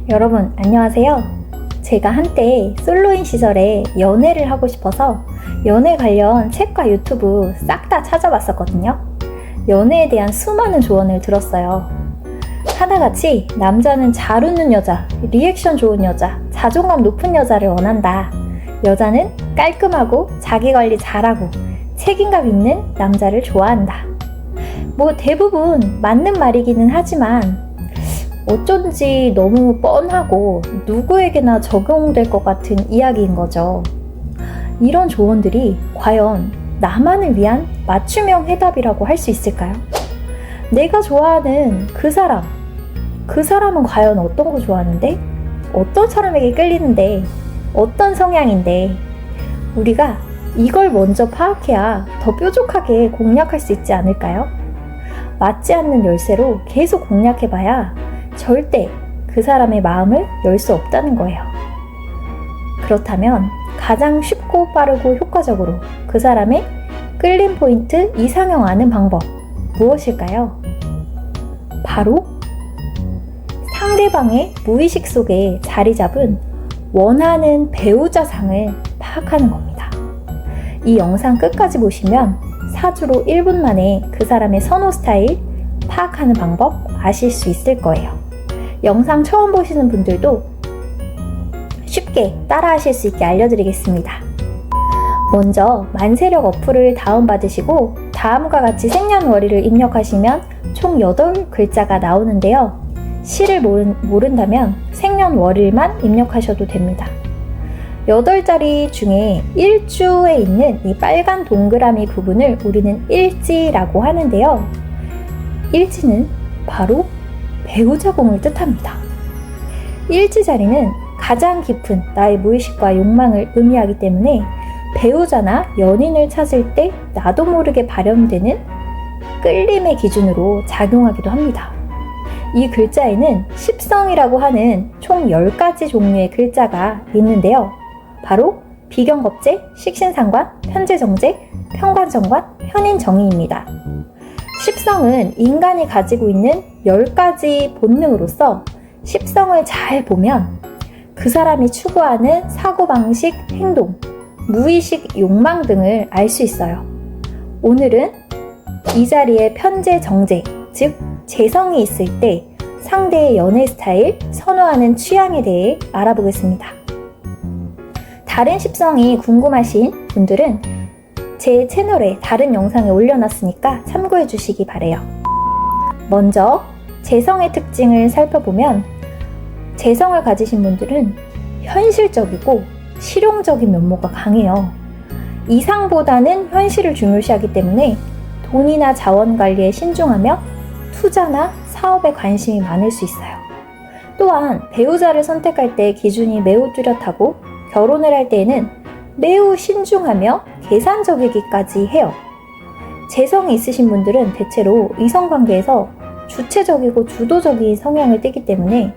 여러분 안녕하세요. 제가 한때 솔로인 시절에 연애를 하고 싶어서 연애 관련 책과 유튜브 싹 다 찾아봤었거든요. 연애에 대한 수많은 조언을 들었어요. 하나같이 남자는 잘 웃는 여자, 리액션 좋은 여자, 자존감 높은 여자를 원한다. 여자는 깔끔하고 자기관리 잘하고 책임감 있는 남자를 좋아한다. 뭐 대부분 맞는 말이기는 하지만 어쩐지 너무 뻔하고 누구에게나 적용될 것 같은 이야기인 거죠. 이런 조언들이 과연 나만을 위한 맞춤형 해답이라고 할 수 있을까요? 내가 좋아하는 그 사람은 과연 어떤 거 좋아하는데? 어떤 사람에게 끌리는데? 어떤 성향인데? 우리가 이걸 먼저 파악해야 더 뾰족하게 공략할 수 있지 않을까요? 맞지 않는 열쇠로 계속 공략해봐야 절대 그 사람의 마음을 열 수 없다는 거예요. 그렇다면 가장 쉽고 빠르고 효과적으로 그 사람의 끌림 포인트 이상형 아는 방법 무엇일까요? 바로 상대방의 무의식 속에 자리 잡은 원하는 배우자상을 파악하는 겁니다. 이 영상 끝까지 보시면 사주로 1분 만에 그 사람의 선호 스타일 파악하는 방법 아실 수 있을 거예요. 영상 처음 보시는 분들도 쉽게 따라 하실 수 있게 알려드리겠습니다. 먼저 만세력 어플을 다운받으시고 다음과 같이 생년월일을 입력하시면 총 8글자가 나오는데요. 시를 모른다면 생년월일만 입력하셔도 됩니다. 8자리 중에 일주에 있는 이 빨간 동그라미 부분을 우리는 일지라고 하는데요. 일지는 바로 배우자궁을 뜻합니다. 일지 자리는 가장 깊은 나의 무의식과 욕망을 의미하기 때문에 배우자나 연인을 찾을 때 나도 모르게 발현되는 끌림의 기준으로 작용하기도 합니다. 이 글자에는 십성이라고 하는 총 10가지 종류의 글자가 있는데요. 바로 비경겁재, 식신상관, 편재정재, 편관정관, 편인정의입니다. 십성은 인간이 가지고 있는 10가지 본능으로서 십성을 잘 보면 그 사람이 추구하는 사고방식, 행동, 무의식 욕망 등을 알 수 있어요. 오늘은 이 자리에 편재, 정재, 즉 재성이 있을 때 상대의 연애 스타일, 선호하는 취향에 대해 알아보겠습니다. 다른 십성이 궁금하신 분들은 제 채널에 다른 영상에 올려놨으니까 참고해 주시기 바래요. 먼저 재성의 특징을 살펴보면 재성을 가지신 분들은 현실적이고 실용적인 면모가 강해요. 이상보다는 현실을 중요시하기 때문에 돈이나 자원 관리에 신중하며 투자나 사업에 관심이 많을 수 있어요. 또한 배우자를 선택할 때 기준이 매우 뚜렷하고 결혼을 할 때에는 매우 신중하며 계산적이기까지 해요. 재성이 있으신 분들은 대체로 이성관계에서 주체적이고 주도적인 성향을 띠기 때문에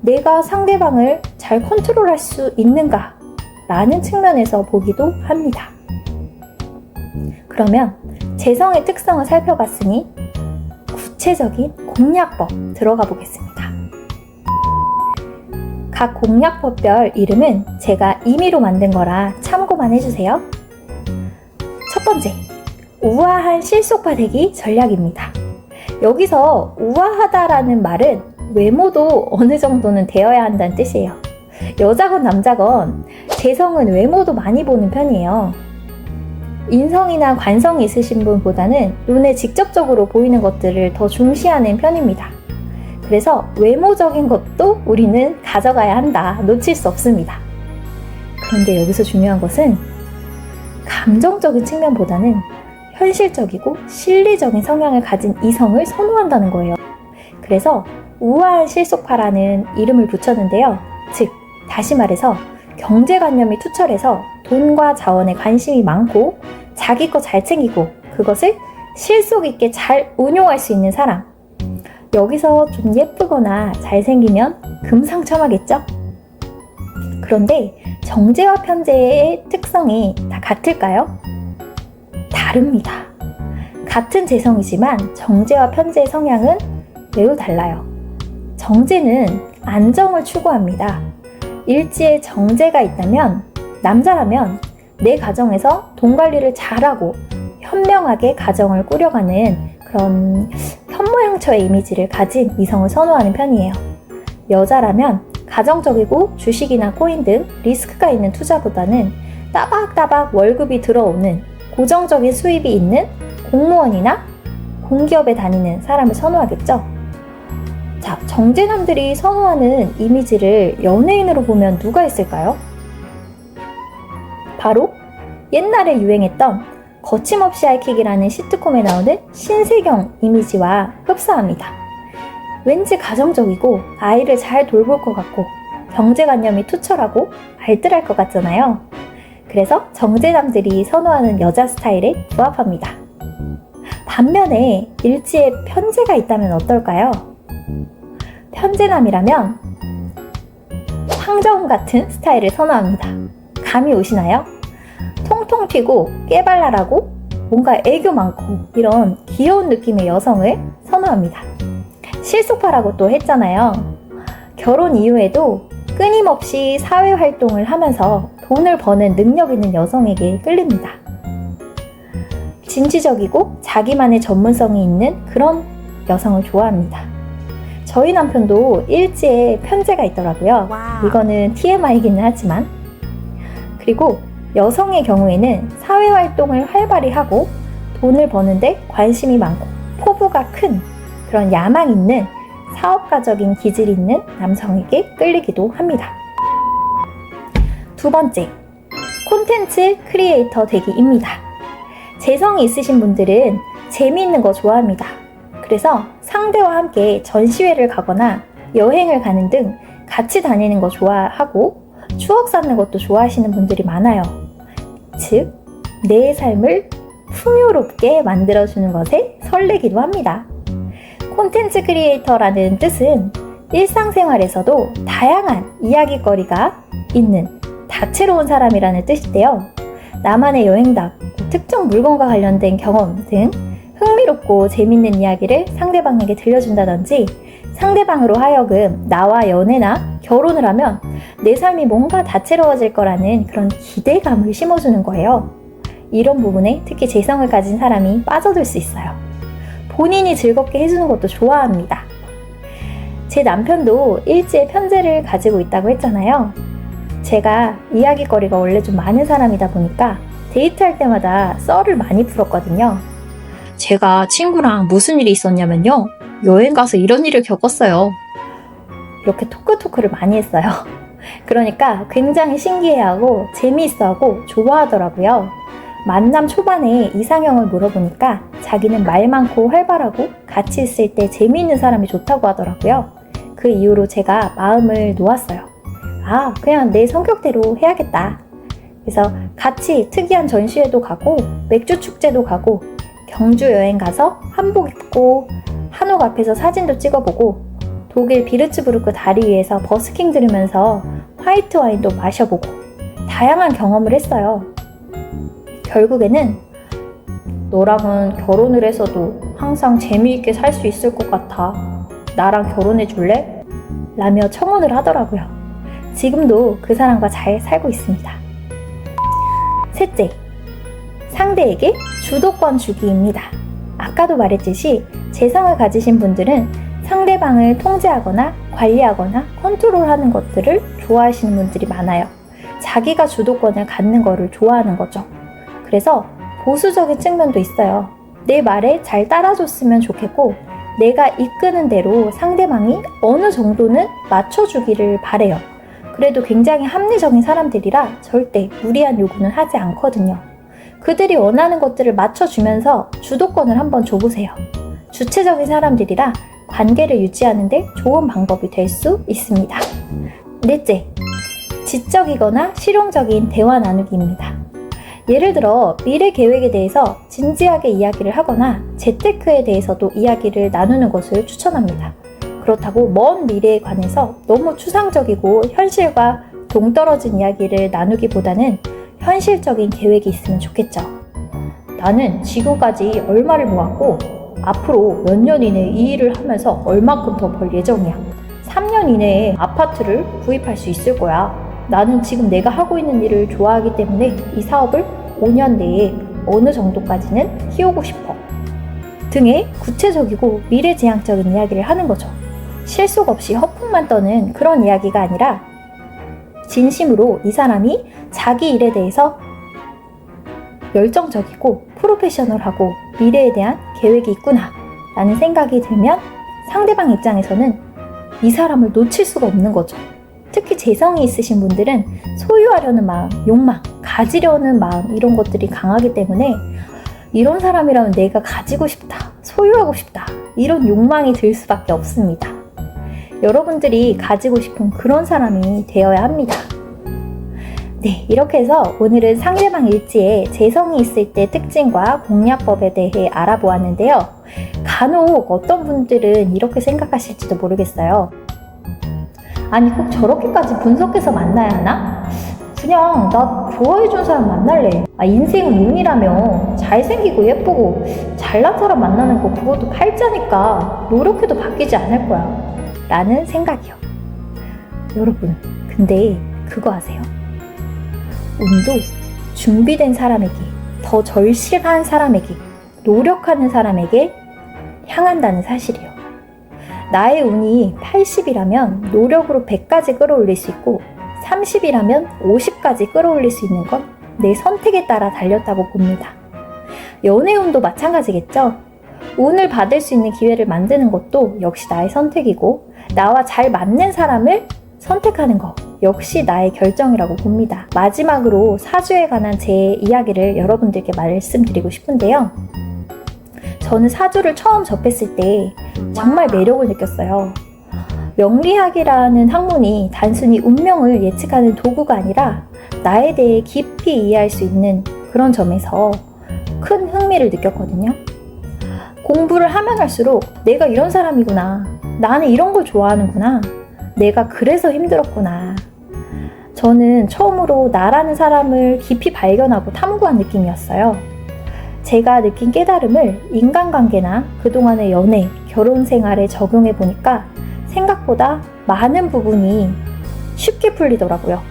내가 상대방을 잘 컨트롤할 수 있는가 라는 측면에서 보기도 합니다. 그러면 재성의 특성을 살펴봤으니 구체적인 공략법 들어가 보겠습니다. 각 공략법별 이름은 제가 임의로 만든 거라 참고만 해주세요. 첫 번째, 우아한 실속파되기 전략입니다. 여기서 우아하다라는 말은 외모도 어느 정도는 되어야 한다는 뜻이에요. 여자건 남자건 재성은 외모도 많이 보는 편이에요. 인성이나 관성이 있으신 분보다는 눈에 직접적으로 보이는 것들을 더 중시하는 편입니다. 그래서 외모적인 것도 우리는 가져가야 한다. 놓칠 수 없습니다. 그런데 여기서 중요한 것은 감정적인 측면보다는 현실적이고 실리적인 성향을 가진 이성을 선호한다는 거예요. 그래서 우아한 실속파라는 이름을 붙였는데요. 즉, 다시 말해서 경제관념이 투철해서 돈과 자원에 관심이 많고 자기 거 잘 챙기고 그것을 실속 있게 잘 운용할 수 있는 사람. 여기서 좀 예쁘거나 잘생기면 금상첨화겠죠? 그런데 정제와 편제의 특성이 다 같을까요? 다릅니다. 같은 재성이지만 정제와 편제의 성향은 매우 달라요. 정제는 안정을 추구합니다. 일지에 정제가 있다면 남자라면 내 가정에서 돈 관리를 잘하고 현명하게 가정을 꾸려가는 그런 현모양처의 이미지를 가진 이성을 선호하는 편이에요. 여자라면 가정적이고 주식이나 코인 등 리스크가 있는 투자보다는 따박따박 월급이 들어오는 고정적인 수입이 있는 공무원이나 공기업에 다니는 사람을 선호하겠죠. 자, 정제남들이 선호하는 이미지를 연예인으로 보면 누가 있을까요? 바로 옛날에 유행했던 거침없이 하이킥이라는 시트콤에 나오는 신세경 이미지와 흡사합니다. 왠지 가정적이고 아이를 잘 돌볼 것 같고 경제관념이 투철하고 알뜰할 것 같잖아요. 그래서 정제남들이 선호하는 여자 스타일에 부합합니다. 반면에 일지에 편제가 있다면 어떨까요? 편제남이라면 황정음 같은 스타일을 선호합니다. 감이 오시나요? 통통 튀고 깨발랄하고 뭔가 애교 많고 이런 귀여운 느낌의 여성을 선호합니다. 실속파라고 또 했잖아요. 결혼 이후에도 끊임없이 사회활동을 하면서 돈을 버는 능력 있는 여성에게 끌립니다. 진취적이고 자기만의 전문성이 있는 그런 여성을 좋아합니다. 저희 남편도 일지에 편제가 있더라고요. 이거는 TMI이기는 하지만. 그리고 여성의 경우에는 사회활동을 활발히 하고 돈을 버는데 관심이 많고 포부가 큰 그런 야망 있는 사업가적인 기질이 있는 남성에게 끌리기도 합니다. 두 번째, 콘텐츠 크리에이터 되기입니다. 재성이 있으신 분들은 재미있는 거 좋아합니다. 그래서 상대와 함께 전시회를 가거나 여행을 가는 등 같이 다니는 거 좋아하고 추억 쌓는 것도 좋아하시는 분들이 많아요. 즉, 내 삶을 풍요롭게 만들어주는 것에 설레기도 합니다. 콘텐츠 크리에이터라는 뜻은 일상생활에서도 다양한 이야기거리가 있는 다채로운 사람이라는 뜻인데요. 나만의 여행담, 특정 물건과 관련된 경험 등 흥미롭고 재밌는 이야기를 상대방에게 들려준다든지 상대방으로 하여금 나와 연애나 결혼을 하면 내 삶이 뭔가 다채로워질 거라는 그런 기대감을 심어주는 거예요. 이런 부분에 특히 재성을 가진 사람이 빠져들 수 있어요. 본인이 즐겁게 해주는 것도 좋아합니다. 제 남편도 일지에 편제를 가지고 있다고 했잖아요. 제가 이야기거리가 원래 좀 많은 사람이다 보니까 데이트할 때마다 썰을 많이 풀었거든요. 제가 친구랑 무슨 일이 있었냐면요. 여행 가서 이런 일을 겪었어요. 이렇게 토크를 많이 했어요. 그러니까 굉장히 신기해하고 재미있어하고 좋아하더라고요. 만남 초반에 이상형을 물어보니까 자기는 말 많고 활발하고 같이 있을 때 재미있는 사람이 좋다고 하더라고요. 그 이후로 제가 마음을 놓았어요. 아, 그냥 내 성격대로 해야겠다. 그래서 같이 특이한 전시회도 가고 맥주 축제도 가고 경주 여행 가서 한복 입고 한옥 앞에서 사진도 찍어보고 독일 비르츠부르크 다리 위에서 버스킹 들으면서 화이트 와인도 마셔보고 다양한 경험을 했어요. 결국에는 너랑은 결혼을 해서도 항상 재미있게 살 수 있을 것 같아. 나랑 결혼해 줄래? 라며 청혼을 하더라고요. 지금도 그 사람과 잘 살고 있습니다. 셋째, 상대에게 주도권 주기입니다. 아까도 말했듯이 재성을 가지신 분들은 상대방을 통제하거나 관리하거나 컨트롤하는 것들을 좋아하시는 분들이 많아요. 자기가 주도권을 갖는 거를 좋아하는 거죠. 그래서 보수적인 측면도 있어요. 내 말에 잘 따라줬으면 좋겠고 내가 이끄는 대로 상대방이 어느 정도는 맞춰주기를 바래요. 그래도 굉장히 합리적인 사람들이라 절대 무리한 요구는 하지 않거든요. 그들이 원하는 것들을 맞춰주면서 주도권을 한번 줘보세요. 주체적인 사람들이라 관계를 유지하는데 좋은 방법이 될 수 있습니다. 넷째, 지적이거나 실용적인 대화 나누기입니다. 예를 들어 미래 계획에 대해서 진지하게 이야기를 하거나 재테크에 대해서도 이야기를 나누는 것을 추천합니다. 그렇다고 먼 미래에 관해서 너무 추상적이고 현실과 동떨어진 이야기를 나누기보다는 현실적인 계획이 있으면 좋겠죠. 나는 지금까지 얼마를 모았고 앞으로 몇 년 이내에 이 일을 하면서 얼마큼 더 벌 예정이야. 3년 이내에 아파트를 구입할 수 있을 거야. 나는 지금 내가 하고 있는 일을 좋아하기 때문에 이 사업을 5년 내에 어느 정도까지는 키우고 싶어. 등의 구체적이고 미래지향적인 이야기를 하는 거죠. 실속 없이 허풍만 떠는 그런 이야기가 아니라 진심으로 이 사람이 자기 일에 대해서 열정적이고 프로페셔널하고 미래에 대한 계획이 있구나 라는 생각이 들면 상대방 입장에서는 이 사람을 놓칠 수가 없는 거죠. 특히 재성이 있으신 분들은 소유하려는 마음, 욕망, 가지려는 마음 이런 것들이 강하기 때문에 이런 사람이라면 내가 가지고 싶다, 소유하고 싶다 이런 욕망이 들 수밖에 없습니다. 여러분들이 가지고 싶은 그런 사람이 되어야 합니다. 네, 이렇게 해서 오늘은 상대방 일지에 재성이 있을 때 특징과 공략법에 대해 알아보았는데요. 간혹 어떤 분들은 이렇게 생각하실지도 모르겠어요. 아니 꼭 저렇게까지 분석해서 만나야 하나? 그냥 나 좋아해준 사람 만날래. 인생은 운이라며 잘생기고 예쁘고 잘난 사람 만나는 거 그것도 팔자니까 노력해도 바뀌지 않을 거야 라는 생각이요. 여러분 근데 그거 아세요? 운도 준비된 사람에게, 더 절실한 사람에게, 노력하는 사람에게 향한다는 사실이요. 나의 운이 80이라면 노력으로 100까지 끌어올릴 수 있고 30이라면 50까지 끌어올릴 수 있는 건 내 선택에 따라 달렸다고 봅니다. 연애운도 마찬가지겠죠? 운을 받을 수 있는 기회를 만드는 것도 역시 나의 선택이고 나와 잘 맞는 사람을 선택하는 것 역시 나의 결정이라고 봅니다. 마지막으로 사주에 관한 제 이야기를 여러분들께 말씀드리고 싶은데요. 저는 사주를 처음 접했을 때 정말 매력을 느꼈어요. 명리학이라는 학문이 단순히 운명을 예측하는 도구가 아니라 나에 대해 깊이 이해할 수 있는 그런 점에서 큰 흥미를 느꼈거든요. 공부를 하면 할수록 내가 이런 사람이구나. 나는 이런 걸 좋아하는구나. 내가 그래서 힘들었구나. 저는 처음으로 나라는 사람을 깊이 발견하고 탐구한 느낌이었어요. 제가 느낀 깨달음을 인간관계나 그동안의 연애, 결혼 생활에 적용해 보니까 생각보다 많은 부분이 쉽게 풀리더라고요.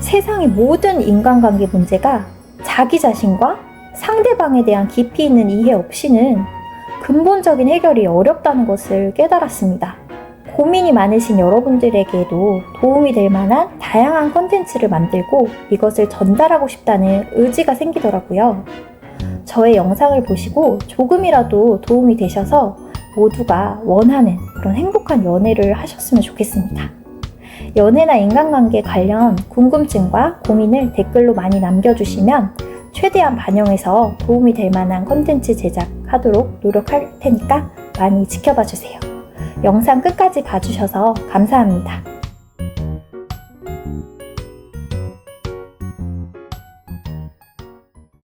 세상의 모든 인간관계 문제가 자기 자신과 상대방에 대한 깊이 있는 이해 없이는 근본적인 해결이 어렵다는 것을 깨달았습니다. 고민이 많으신 여러분들에게도 도움이 될 만한 다양한 콘텐츠를 만들고 이것을 전달하고 싶다는 의지가 생기더라고요. 저의 영상을 보시고 조금이라도 도움이 되셔서 모두가 원하는 그런 행복한 연애를 하셨으면 좋겠습니다. 연애나 인간관계 관련 궁금증과 고민을 댓글로 많이 남겨주시면 최대한 반영해서 도움이 될 만한 콘텐츠 제작하도록 노력할 테니까 많이 지켜봐 주세요. 영상 끝까지 봐주셔서 감사합니다.